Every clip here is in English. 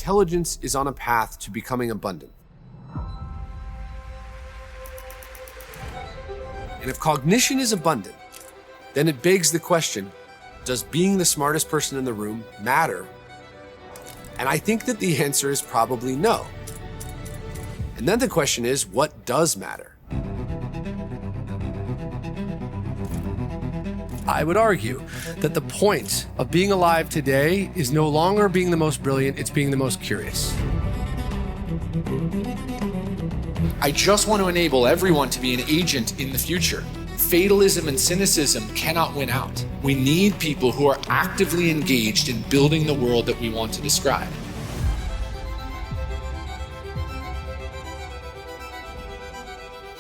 intelligence is on a path to becoming abundant. And if cognition is abundant, then it begs the question, does being the smartest person in the room matter? And I think that the answer is probably no. And then the question is, what does matter? I would argue that the point of being alive today is no longer being the most brilliant, it's being the most curious. I just want to enable everyone to be an agent in the future. Fatalism and cynicism cannot win out. We need people who are actively engaged in building the world that we want to describe.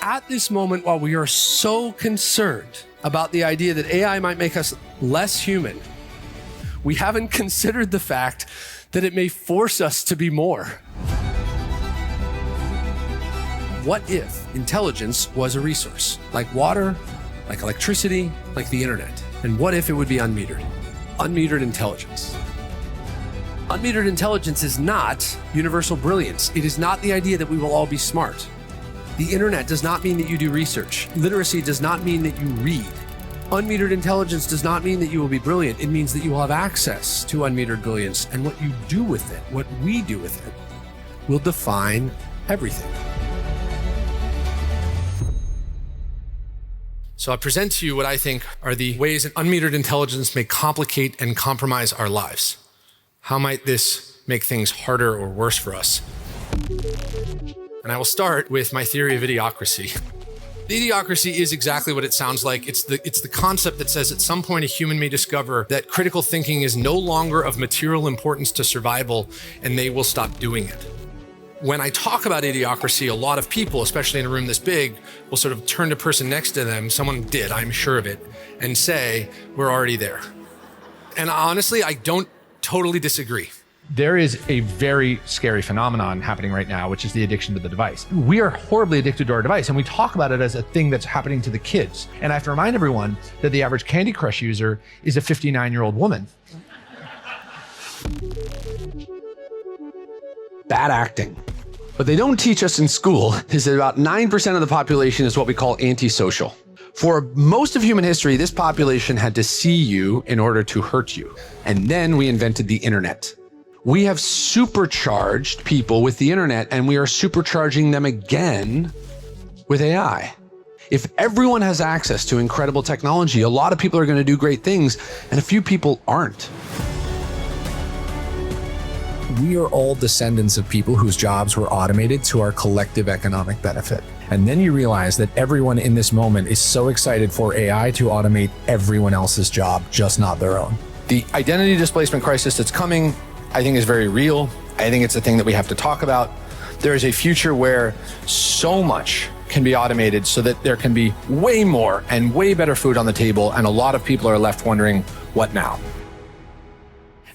At this moment, while we are so concerned about the idea that AI might make us less human, we haven't considered the fact that it may force us to be more. What if intelligence was a resource, like water, like electricity, like the internet? And what if it would be unmetered? Unmetered intelligence. Unmetered intelligence is not universal brilliance. It is not the idea that we will all be smart. The internet does not mean that you do research. Literacy does not mean that you read. Unmetered intelligence does not mean that you will be brilliant. It means that you will have access to unmetered brilliance, and what you do with it, what we do with it, will define everything. So I present to you what I think are the ways that unmetered intelligence may complicate and compromise our lives. How might this make things harder or worse for us? And I will start with my theory of idiocracy. The idiocracy is exactly what it sounds like. It's the concept that says at some point a human may discover that critical thinking is no longer of material importance to survival, and they will stop doing it. When I talk about idiocracy, a lot of people, especially in a room this big, will sort of turn to the person next to them, someone did, I'm sure of it, and say, we're already there. And honestly, I don't totally disagree. There is a very scary phenomenon happening right now, which is the addiction to the device. We are horribly addicted to our device, and we talk about it as a thing that's happening to the kids. And I have to remind everyone that the average Candy Crush user is a 59-year-old woman. Bad acting. What they don't teach us in school is that about 9% of the population is what we call antisocial. For most of human history, this population had to see you in order to hurt you. And then we invented the internet. We have supercharged people with the internet, and we are supercharging them again with AI. If everyone has access to incredible technology, a lot of people are going to do great things, and a few people aren't. We are all descendants of people whose jobs were automated to our collective economic benefit. And then you realize that everyone in this moment is so excited for AI to automate everyone else's job, just not their own. The identity displacement crisis that's coming, I think, is very real. I think it's a thing that we have to talk about. There is a future where so much can be automated so that there can be way more and way better food on the table, and a lot of people are left wondering, what now?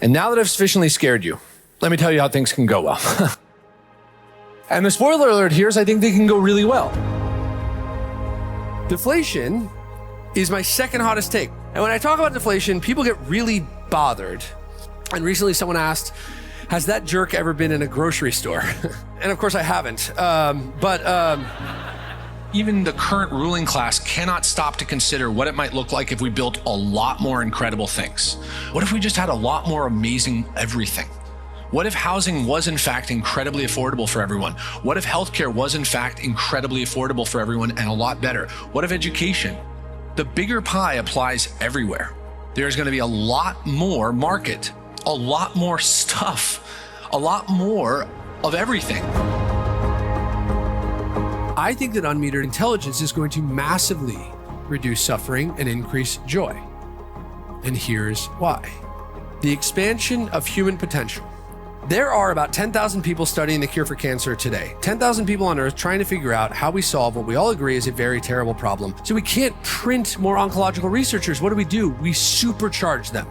And now that I've sufficiently scared you, let me tell you how things can go well. And the spoiler alert here is I think they can go really well. Deflation is my second hottest take. And when I talk about deflation, people get really bothered. And recently someone asked, has that jerk ever been in a grocery store? And of course I haven't. Even the current ruling class cannot stop to consider what it might look like if we built a lot more incredible things. What if we just had a lot more amazing everything? What if housing was in fact incredibly affordable for everyone? What if healthcare was in fact incredibly affordable for everyone and a lot better? What if education? The bigger pie applies everywhere. There's going to be a lot more market, a lot more stuff, a lot more of everything. I think that unmetered intelligence is going to massively reduce suffering and increase joy. And here's why. The expansion of human potential. There are about 10,000 people studying the cure for cancer today. 10,000 people on Earth trying to figure out how we solve what we all agree is a very terrible problem. So we can't print more oncological researchers. What do? We supercharge them.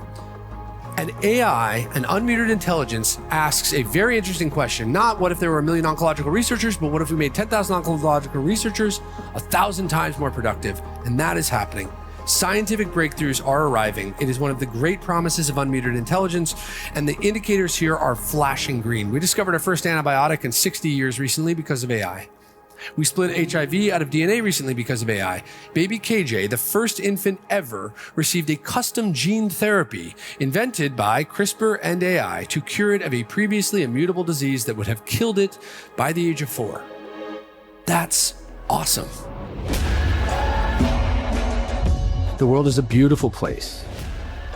And AI, an unmetered intelligence, asks a very interesting question. Not what if there were 1 million oncological researchers, but what if we made 10,000 oncological researchers 1,000 times more productive? And that is happening. Scientific breakthroughs are arriving. It is one of the great promises of unmetered intelligence, and the indicators here are flashing green. We discovered our first antibiotic in 60 years recently because of AI. We split HIV out of DNA recently because of AI. Baby KJ, the first infant ever, received a custom gene therapy invented by CRISPR and AI to cure it of a previously immutable disease that would have killed it by the age of 4. That's awesome. The world is a beautiful place.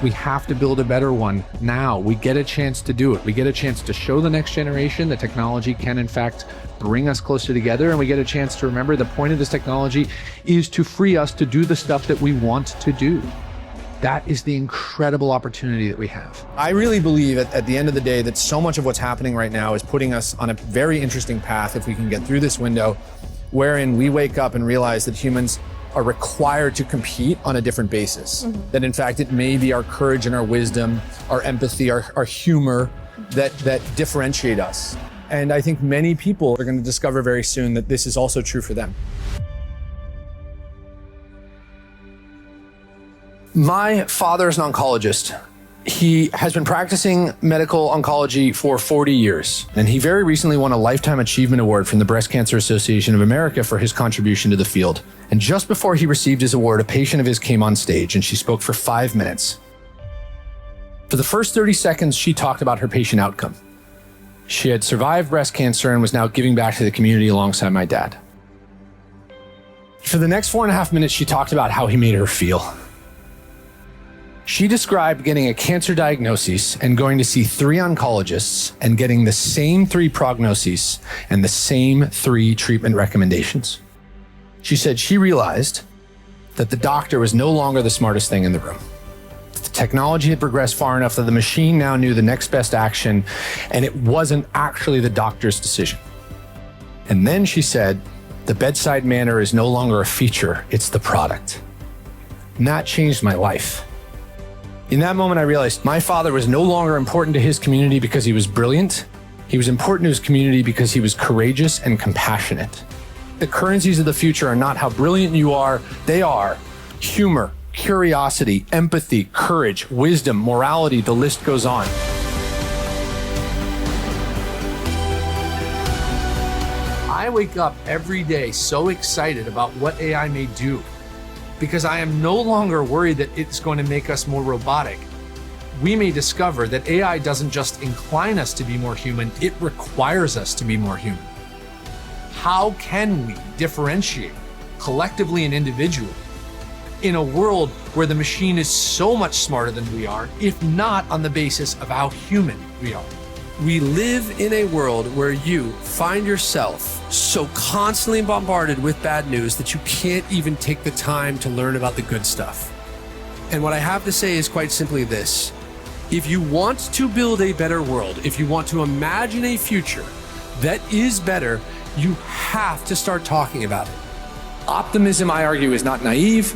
We have to build a better one now. We get a chance to do it. We get a chance to show the next generation that technology can, in fact, bring us closer together. And we get a chance to remember the point of this technology is to free us to do the stuff that we want to do. That is the incredible opportunity that we have. I really believe at the end of the day that so much of what's happening right now is putting us on a very interesting path if we can get through this window wherein we wake up and realize that humans are required to compete on a different basis. That in fact, it may be our courage and our wisdom, our empathy, our humor that differentiate us. And I think many people are going to discover very soon that this is also true for them. My father is an oncologist. He has been practicing medical oncology for 40 years, and he very recently won a Lifetime Achievement Award from the Breast Cancer Association of America for his contribution to the field. And just before he received his award, a patient of his came on stage and she spoke for 5 minutes. For the first 30 seconds, she talked about her patient outcome. She had survived breast cancer and was now giving back to the community alongside my dad. For the next 4.5 minutes, she talked about how he made her feel. She described getting a cancer diagnosis and going to see 3 oncologists and getting the same 3 prognoses and the same 3 treatment recommendations. She said she realized that the doctor was no longer the smartest thing in the room. The technology had progressed far enough that the machine now knew the next best action, and it wasn't actually the doctor's decision. And then she said, the bedside manner is no longer a feature, it's the product. And that changed my life. In that moment, I realized my father was no longer important to his community because he was brilliant. He was important to his community because he was courageous and compassionate. The currencies of the future are not how brilliant you are. They are humor, curiosity, empathy, courage, wisdom, morality. The list goes on. I wake up every day so excited about what AI may do, because I am no longer worried that it's going to make us more robotic. We may discover that AI doesn't just incline us to be more human, it requires us to be more human. How can we differentiate collectively and individually in a world where the machine is so much smarter than we are, if not on the basis of how human we are? We live in a world where you find yourself so constantly bombarded with bad news that you can't even take the time to learn about the good stuff. And what I have to say is quite simply this: if you want to build a better world, if you want to imagine a future that is better, you have to start talking about it. Optimism, I argue, is not naive.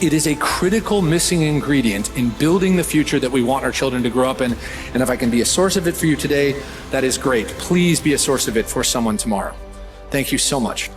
It is a critical missing ingredient in building the future that we want our children to grow up in. And if I can be a source of it for you today, that is great. Please be a source of it for someone tomorrow. Thank you so much.